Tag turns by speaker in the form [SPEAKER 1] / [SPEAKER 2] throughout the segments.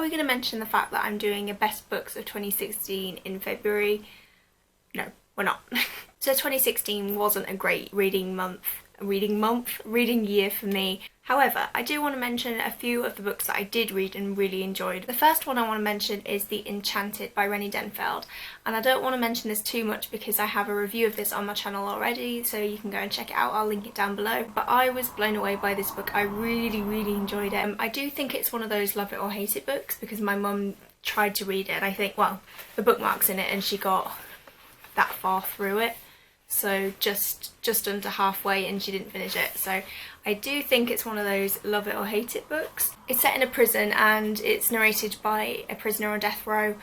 [SPEAKER 1] we going to mention the fact that I'm doing a best books of 2016 in February? No, we're not. So 2016 wasn't a great reading year for me. However, I do want to mention a few of the books that I did read and really enjoyed. The first one I want to mention is The Enchanted by Renny Denfeld, and I don't want to mention this too much because I have a review of this on my channel already, so you can go and check it out. I'll link it down below. But I was blown away by this book. I really enjoyed it. I do think it's one of those love it or hate it books because my mum tried to read it and I think, well, the bookmark's in it and she got that far through it. So just under halfway and she didn't finish it. So I do think it's one of those love it or hate it books. It's set in a prison and it's narrated by a prisoner on death row,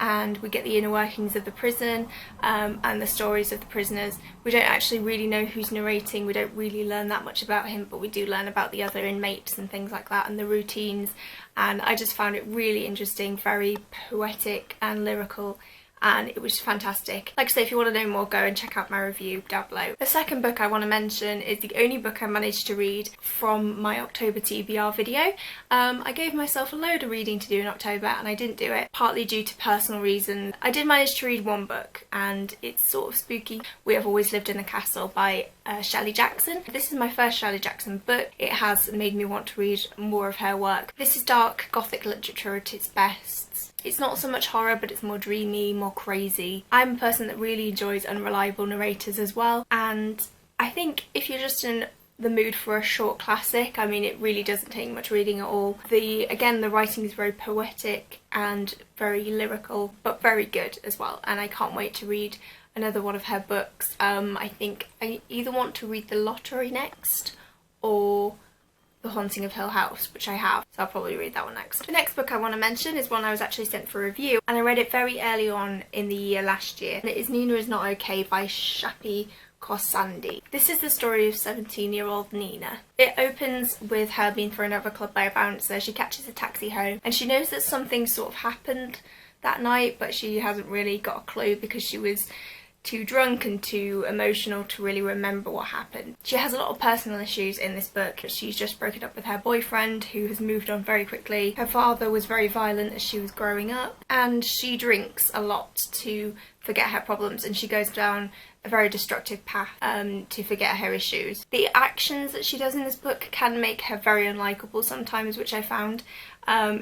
[SPEAKER 1] and we get the inner workings of the prison and the stories of the prisoners. We don't actually really know who's narrating, we don't really learn that much about him, but we do learn about the other inmates and things like that and the routines, and I just found it really interesting, very poetic and lyrical, and it was fantastic. Like I say, if you want to know more, go and check out my review down below. The second book I want to mention is the only book I managed to read from my October TBR video. I gave myself a load of reading to do in October and I didn't do it, partly due to personal reasons. I did manage to read one book and it's sort of spooky. We Have Always Lived in a Castle by Shelley Jackson. This is my first Shelley Jackson book. It has made me want to read more of her work. This is dark gothic literature at its best. It's not so much horror, but it's more dreamy, more crazy. I'm a person that really enjoys unreliable narrators as well, and I think if you're just in the mood for a short classic, I mean, it really doesn't take much reading at all. Again, the writing is very poetic and very lyrical, but very good as well, and I can't wait to read another one of her books. I think I either want to read The Lottery next or The Haunting of Hill House, which I have, so I'll probably read that one next. The next book I want to mention is one I was actually sent for review, and I read it very early on in the year last year. And it is Nina Is Not Okay by Shappi Khorsandi. This is the story of 17-year-old Nina. It opens with her being thrown out of a club by a bouncer. She catches a taxi home and she knows that something sort of happened that night, but she hasn't really got a clue because she was too drunk and too emotional to really remember what happened. She has a lot of personal issues in this book. She's just broken up with her boyfriend, who has moved on very quickly. Her father was very violent as she was growing up, and she drinks a lot to forget her problems, and she goes down a very destructive path to forget her issues. The actions that she does in this book can make her very unlikable sometimes, which I found.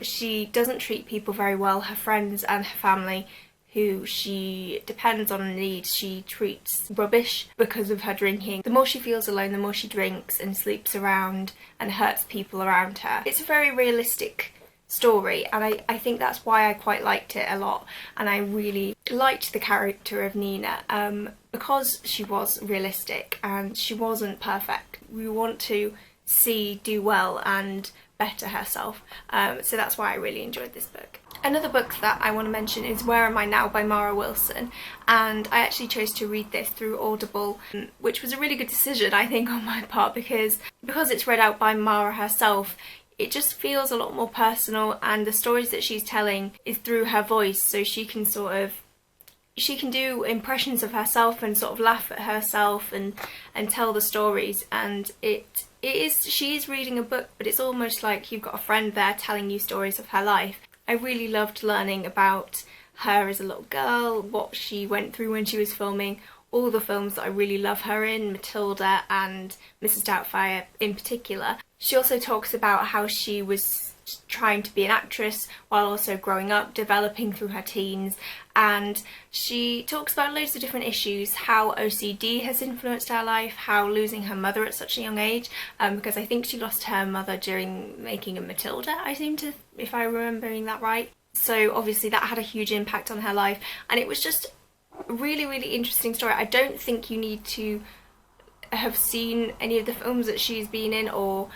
[SPEAKER 1] She doesn't treat people very well. Her friends and her family, who she depends on and needs, she treats rubbish because of her drinking. The more she feels alone, the more she drinks and sleeps around and hurts people around her. It's a very realistic story, and I think that's why I quite liked it a lot, and I really liked the character of Nina because she was realistic and she wasn't perfect. We want to see do well and better herself, so that's why I really enjoyed this book. Another book that I want to mention is Where Am I Now by Mara Wilson, and I actually chose to read this through Audible, which was a really good decision I think on my part, because it's read out by Mara herself. It just feels a lot more personal, and the stories that she's telling is through her voice, so she can do impressions of herself and sort of laugh at herself and tell the stories, and she is reading a book, but it's almost like you've got a friend there telling you stories of her life. I really loved learning about her as a little girl, what she went through when she was filming all the films that I really love her in, Matilda and Mrs. Doubtfire in particular. She also talks about how she was trying to be an actress while also growing up, developing through her teens, and she talks about loads of different issues, how OCD has influenced her life, how losing her mother at such a young age, because I think she lost her mother during making a Matilda, I seem to, if I'm remembering that right. So obviously that had a huge impact on her life, and it was just a really interesting story. I don't think you need to have seen any of the films that she's been in or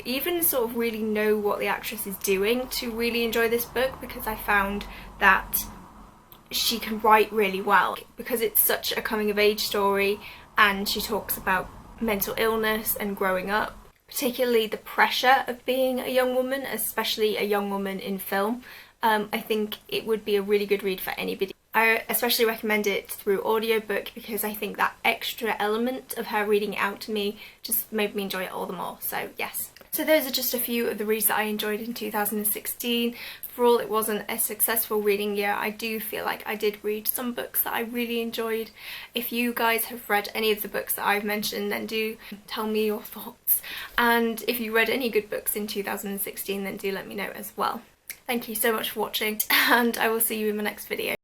[SPEAKER 1] even sort of really know what the actress is doing to really enjoy this book, because I found that she can write really well because it's such a coming of age story, and she talks about mental illness and growing up, particularly the pressure of being a young woman, especially a young woman in film. I think it would be a really good read for anybody. I especially recommend it through audiobook because I think that extra element of her reading it out to me just made me enjoy it all the more, so yes. So those are just a few of the reads that I enjoyed in 2016. For all it wasn't a successful reading year, I do feel like I did read some books that I really enjoyed. If you guys have read any of the books that I've mentioned, then do tell me your thoughts. And if you read any good books in 2016, then do let me know as well. Thank you so much for watching, and I will see you in my next video.